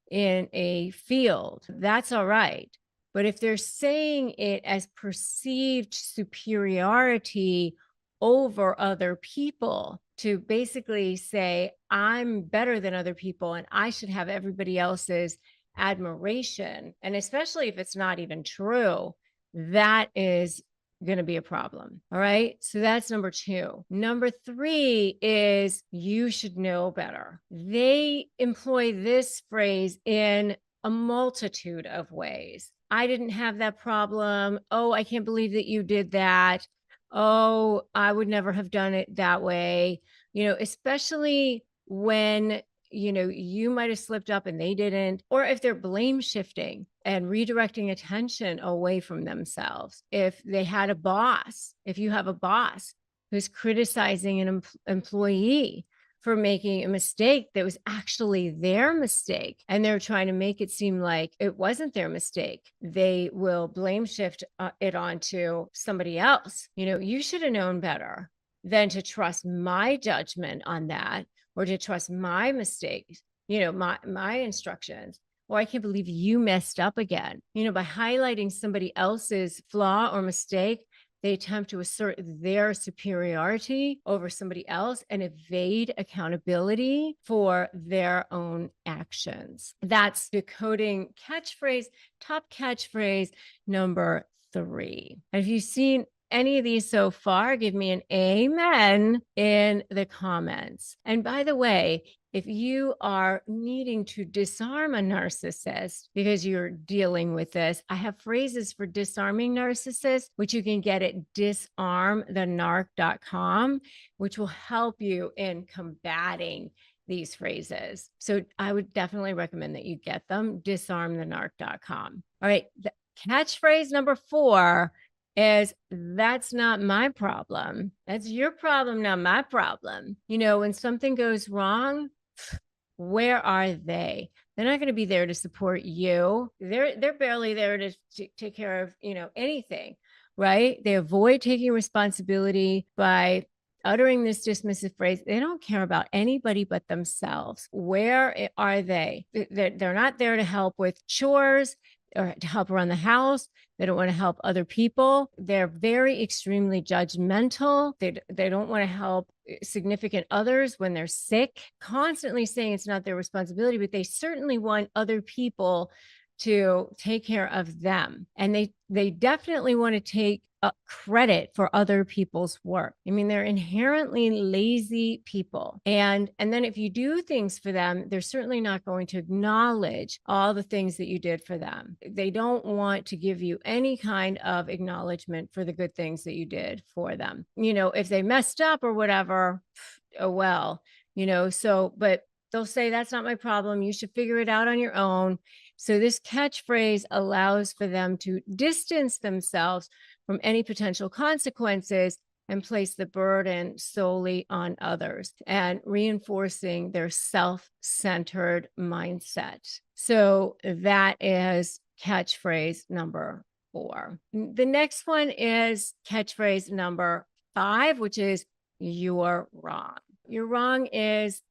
in a field. That's all right. But if they're saying it as perceived superiority over other people, to basically say, I'm better than other people and I should have everybody else's admiration, and especially if it's not even true, that is going to be a problem. All right. So that's number 2. Number 3 is you should know better. They employ this phrase in a multitude of ways. I didn't have that problem. Oh, I can't believe that you did that. Oh, I would never have done it that way. Especially when you might have slipped up and they didn't, or if they're blame shifting and redirecting attention away from themselves. If they had a boss, if you have a boss who's criticizing an employee for making a mistake that was actually their mistake, and they're trying to make it seem like it wasn't their mistake, they will blame shift it onto somebody else. You should have known better than to trust my judgment on that, or to trust my mistakes, my instructions. Or I can't believe you messed up again. By highlighting somebody else's flaw or mistake, they attempt to assert their superiority over somebody else and evade accountability for their own actions. That's decoding catchphrase, top catchphrase number 3. Have you seen any of these so far? Give me an amen in the comments. And by the way, if you are needing to disarm a narcissist because you're dealing with this, I have phrases for disarming narcissists, which you can get at disarmthenarc.com, which will help you in combating these phrases. So I would definitely recommend that you get them, disarmthenarc.com. All right. The catchphrase number 4 is, that's not my problem. That's your problem, not my problem. When something goes wrong, where are they? They're not going to be there to support you. They're barely there to take care of, anything, right? They avoid taking responsibility by uttering this dismissive phrase. They don't care about anybody but themselves. Where are they? They're not there to help with chores or to help around the house. They don't want to help other people. They're very extremely judgmental. They don't want to help significant others when they're sick, constantly saying it's not their responsibility, but they certainly want other people to take care of them. And they definitely want to take credit for other people's work. I mean, they're inherently lazy people. And then if you do things for them, they're certainly not going to acknowledge all the things that you did for them. They don't want to give you any kind of acknowledgement for the good things that you did for them. If they messed up or whatever, oh well, but they'll say, that's not my problem. You should figure it out on your own. So this catchphrase allows for them to distance themselves from any potential consequences and place the burden solely on others, and reinforcing their self-centered mindset. So that is catchphrase number 4. The next one is catchphrase number 5, which is, you're wrong. You're wrong is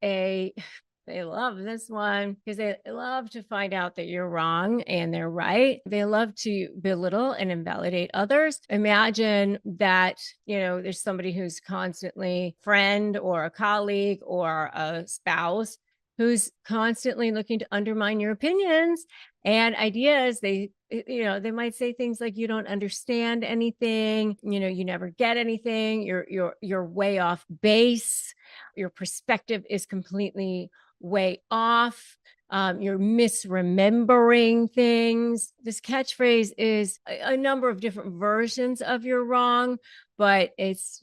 they love this one because they love to find out that you're wrong and they're right. They love to belittle and invalidate others. Imagine that, there's somebody who's constantly friend or a colleague or a spouse who's constantly looking to undermine your opinions and ideas. They might say things like, you don't understand anything, you never get anything, you're way off base, your perspective is completely way off, you're misremembering things. This catchphrase is a number of different versions of you're wrong, but it's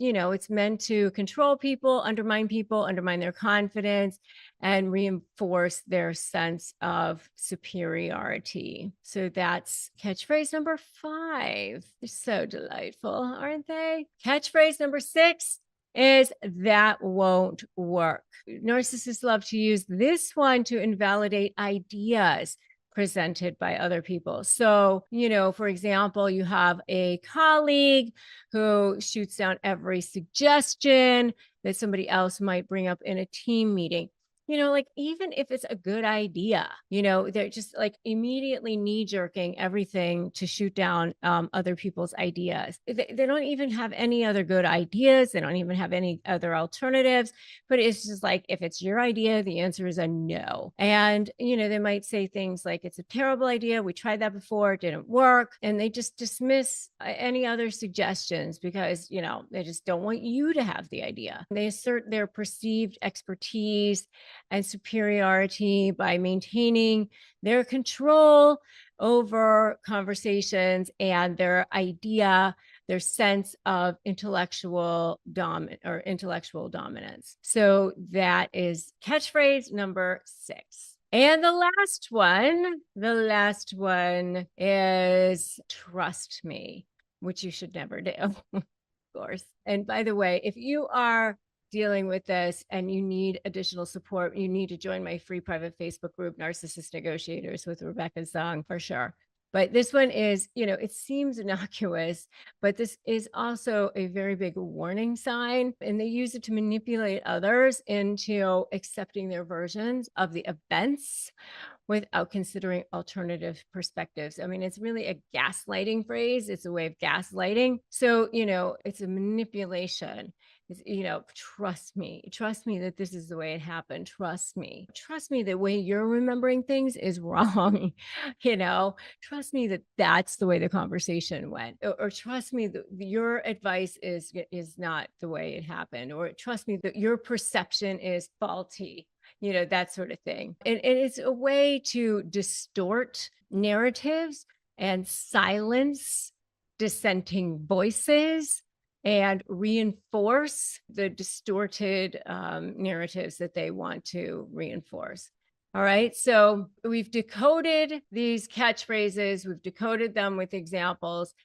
meant to control people, undermine their confidence, and reinforce their sense of superiority. So that's catchphrase number 5. They're so delightful, aren't they? Catchphrase number 6 is that won't work. Narcissists love to use this one to invalidate ideas presented by other people. So, for example, you have a colleague who shoots down every suggestion that somebody else might bring up in a team meeting. Like even if it's a good idea, they're just like immediately knee jerking everything to shoot down other people's ideas. They don't even have any other good ideas. They don't even have any other alternatives, but it's just like, if it's your idea, the answer is a no. And, they might say things like, it's a terrible idea. We tried that before. It didn't work. And they just dismiss any other suggestions because, they just don't want you to have the idea. They assert their perceived expertise and superiority by maintaining their control over conversations and their sense of intellectual dominance. So that is catchphrase number 6. And the last one is trust me, which you should never do, of course. And by the way, if you are dealing with this and you need additional support, you need to join my free private Facebook group, Narcissist Negotiators with Rebecca Zung, for sure. But this one is, it seems innocuous, but this is also a very big warning sign. And they use it to manipulate others into accepting their versions of the events without considering alternative perspectives. I mean, it's really a gaslighting phrase. It's a way of gaslighting. So, it's a manipulation. It's, trust me that this is the way it happened. Trust me the way you're remembering things is wrong. Trust me that that's the way the conversation went, or trust me that your advice is not the way it happened, or trust me that your perception is faulty. That sort of thing. And it's a way to distort narratives and silence dissenting voices and reinforce the distorted narratives that they want to reinforce. All right. So we've decoded these catchphrases. We've decoded them with examples.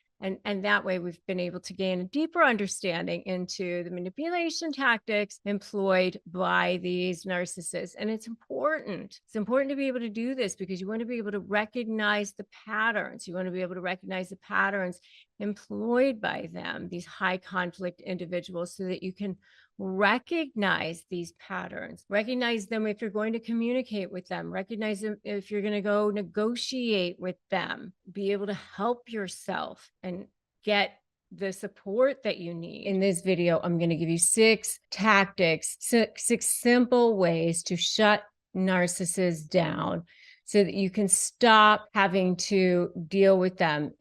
And that way we've been able to gain a deeper understanding into the manipulation tactics employed by these narcissists. And it's important. It's important to be able to do this because you want to be able to recognize the patterns. You want to be able to recognize the patterns employed by them, these high conflict individuals, so that you can recognize these patterns, recognize them if you're going to communicate with them, recognize them if you're going to go negotiate with them, be able to help yourself and get the support that you need. In this video, I'm going to give you 6 tactics, 6 simple ways to shut narcissists down so that you can stop having to deal with them.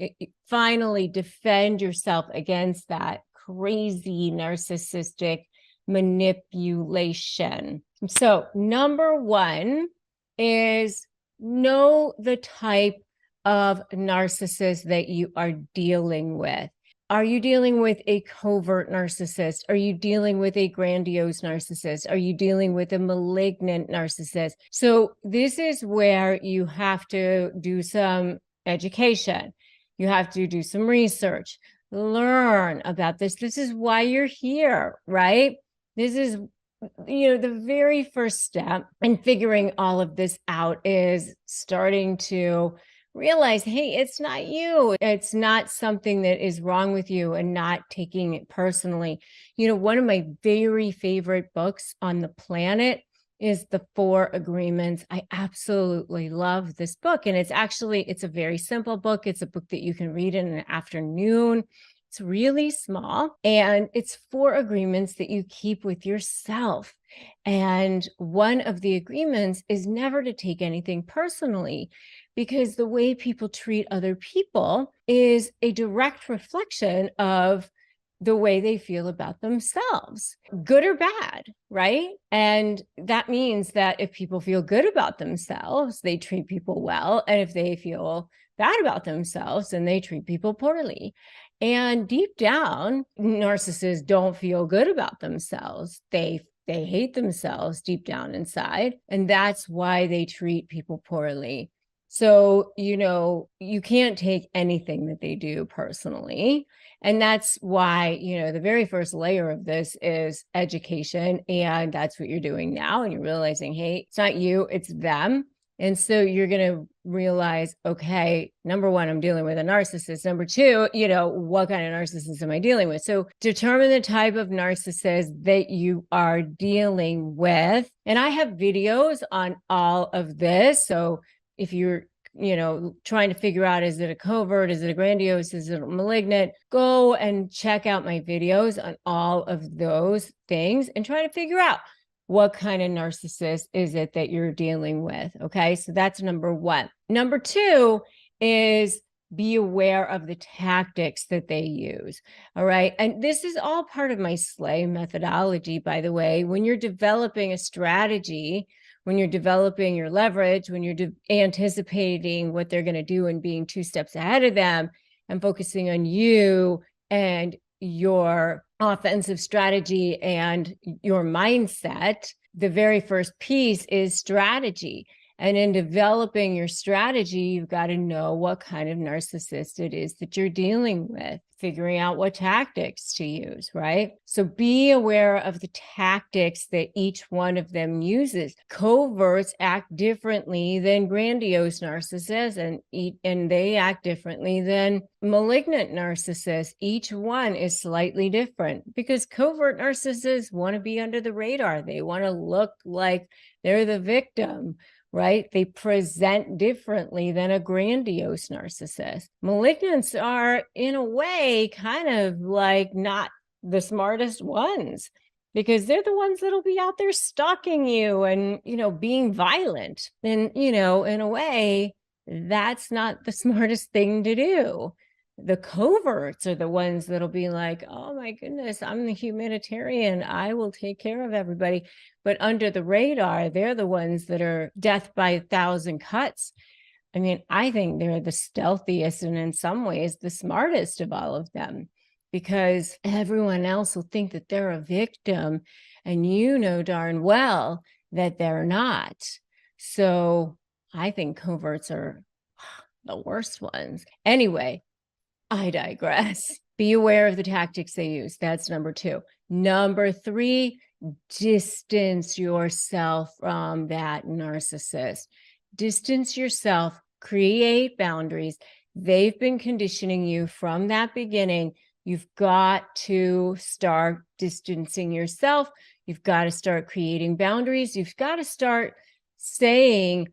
Finally, defend yourself against that crazy narcissistic manipulation. So number 1 is know the type of narcissist that you are dealing with. Are you dealing with a covert narcissist? Are you dealing with a grandiose narcissist? Are you dealing with a malignant narcissist? So this is where you have to do some education. You have to do some research, learn about this. This is why you're here, right? This is, the very first step in figuring all of this out is starting to realize, hey, it's not you. It's not something that is wrong with you, and not taking it personally. One of my very favorite books on the planet is The 4 Agreements. I absolutely love this book. And it's a very simple book. It's a book that you can read in an afternoon. It's really small, and it's 4 agreements that you keep with yourself. And one of the agreements is never to take anything personally, because the way people treat other people is a direct reflection of the way they feel about themselves, good or bad, right? And that means that if people feel good about themselves, they treat people well. And if they feel bad about themselves, then they treat people poorly. And deep down, narcissists don't feel good about themselves. They hate themselves deep down inside. And that's why they treat people poorly. So, you can't take anything that they do personally. And that's why, the very first layer of this is education. And that's what you're doing now. And you're realizing, hey, it's not you, it's them. And so you're going to realize, okay, number one, I'm dealing with a narcissist. Number two, what kind of narcissist am I dealing with? So determine the type of narcissist that you are dealing with. And I have videos on all of this. So if you're trying to figure out, is it a covert? Is it a grandiose? Is it a malignant? Go and check out my videos on all of those things and try to figure out what kind of narcissist is it that you're dealing with. Okay. So that's number one. Number two is be aware of the tactics that they use. All right. And this is all part of my SLAY methodology, by the way. When you're developing a strategy, when you're developing your leverage, when you're anticipating what they're going to do and being 2 steps ahead of them and focusing on you and your offensive strategy and your mindset, the very first piece is strategy. And in developing your strategy, you've got to know what kind of narcissist it is that you're dealing with, figuring out what tactics to use, right? So be aware of the tactics that each one of them uses. Coverts act differently than grandiose narcissists, and they act differently than malignant narcissists. Each one is slightly different because covert narcissists want to be under the radar. They want to look like they're the victim, right? They present differently than a grandiose narcissist. Malignants are, in a way, kind of like not the smartest ones because they're the ones that'll be out there stalking you and, being violent. And, in a way, that's not the smartest thing to do. The coverts are the ones that'll be like, oh my goodness, I'm the humanitarian. I will take care of everybody. But under the radar, they're the ones that are death by 1,000 cuts. I mean, I think they're the stealthiest and in some ways the smartest of all of them because everyone else will think that they're a victim and you know darn well that they're not. So I think coverts are the worst ones. Anyway, I digress. Be aware of the tactics they use. That's number two. Number three, distance yourself from that narcissist. Distance yourself, create boundaries. They've been conditioning you from that beginning. You've got to start distancing yourself. You've got to start creating boundaries. You've got to start saying,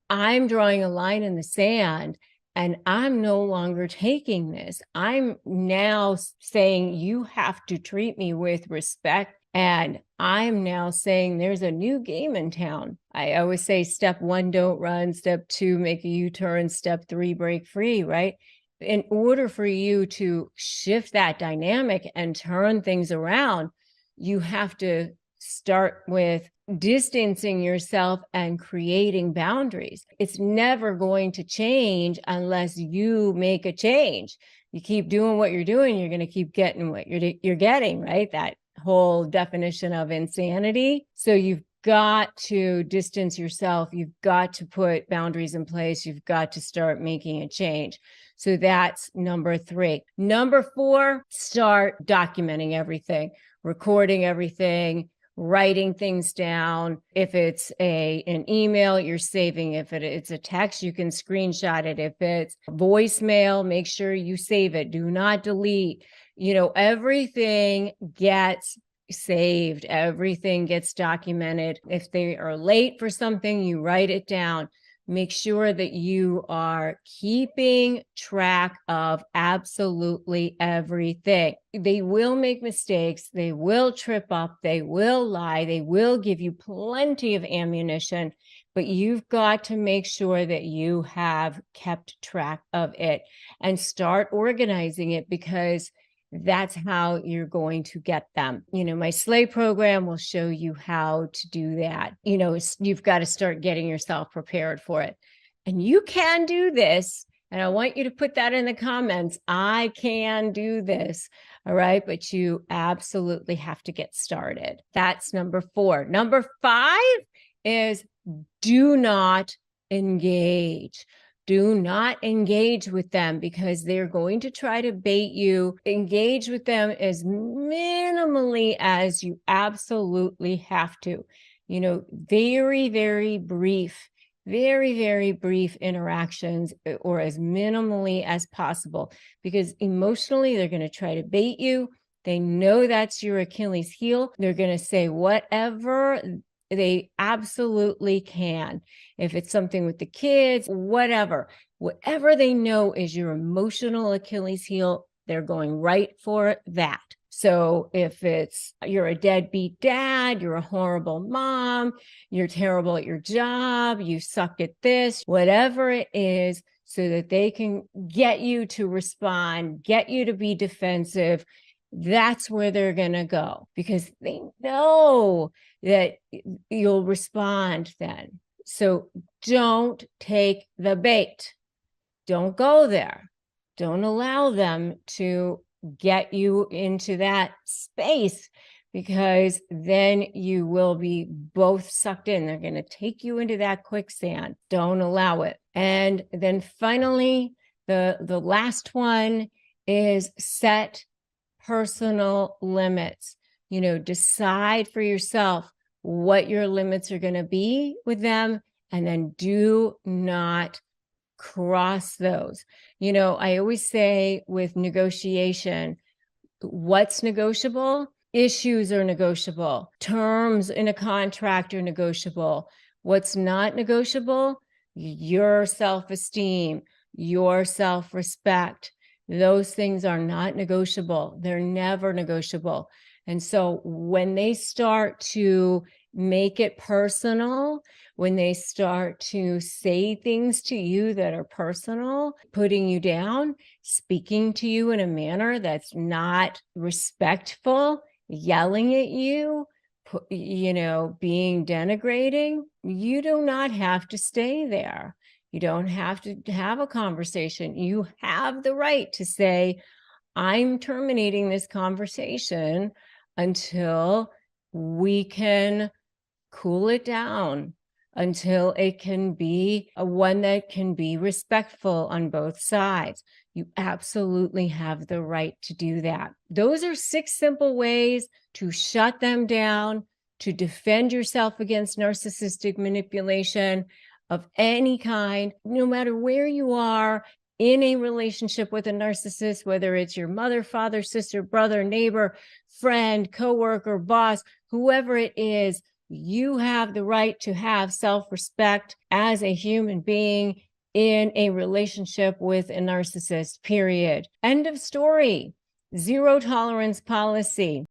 I'm drawing a line in the sand. And I'm no longer taking this. I'm now saying you have to treat me with respect. And I'm now saying there's a new game in town. I always say step 1, don't run. Step 2, make a U-turn. Step 3, break free, right? In order for you to shift that dynamic and turn things around, you have to start with distancing yourself and creating boundaries. It's never going to change unless you make a change. You keep doing what you're doing, you're going to keep getting what you're getting, right? That whole definition of insanity. So you've got to distance yourself. You've got to put boundaries in place. You've got to start making a change. So that's number 3. Number 4, start documenting everything, recording everything, writing things down. If it's an email, you're saving. If it's a text, you can screenshot it. If it's voicemail, make sure you save it. Do not delete. Everything gets saved. Everything gets documented. If they are late for something, you write it down. Make sure that you are keeping track of absolutely everything. They will make mistakes. They will trip up. They will lie. They will give you plenty of ammunition, but you've got to make sure that you have kept track of it and start organizing it because that's how you're going to get them. My SLAY program will show you how to do that. You've got to start getting yourself prepared for it. And you can do this. And I want you to put that in the comments. I can do this. All right. But you absolutely have to get started. That's number 4. Number 5 is do not engage. Do not engage with them because they're going to try to bait you. Engage with them as minimally as you absolutely have to. Very, very brief, very, very brief interactions, or as minimally as possible, because emotionally they're going to try to bait you. They know that's your Achilles heel. They're going to say whatever they absolutely can. If it's something with the kids, whatever they know is your emotional Achilles heel, they're going right for that. So if you're a deadbeat dad, you're a horrible mom, you're terrible at your job, you suck at this, whatever it is, so that they can get you to respond, get you to be defensive, that's where they're going to go, because they know that you'll respond then. So don't take the bait. Don't go there. Don't allow them to get you into that space, because then you will be both sucked in. They're going to take you into that quicksand. Don't allow it. And then finally, the last one is set personal limits. Decide for yourself what your limits are going to be with them, and then do not cross those. I always say with negotiation, what's negotiable? Issues are negotiable. Terms in a contract are negotiable. What's not negotiable? Your self-esteem, your self-respect. Those things are not negotiable. They're never negotiable. And so when they start to make it personal, when they start to say things to you that are personal, putting you down, speaking to you in a manner that's not respectful, yelling at you, being denigrating, you do not have to stay there. You don't have to have a conversation. You have the right to say, I'm terminating this conversation until we can cool it down, until it can be one that can be respectful on both sides. You absolutely have the right to do that. Those are 6 simple ways to shut them down, to defend yourself against narcissistic manipulation of any kind, no matter where you are in a relationship with a narcissist, whether it's your mother, father, sister, brother, neighbor, friend, coworker, boss, whoever it is. You have the right to have self-respect as a human being in a relationship with a narcissist, period. End of story. Zero tolerance policy.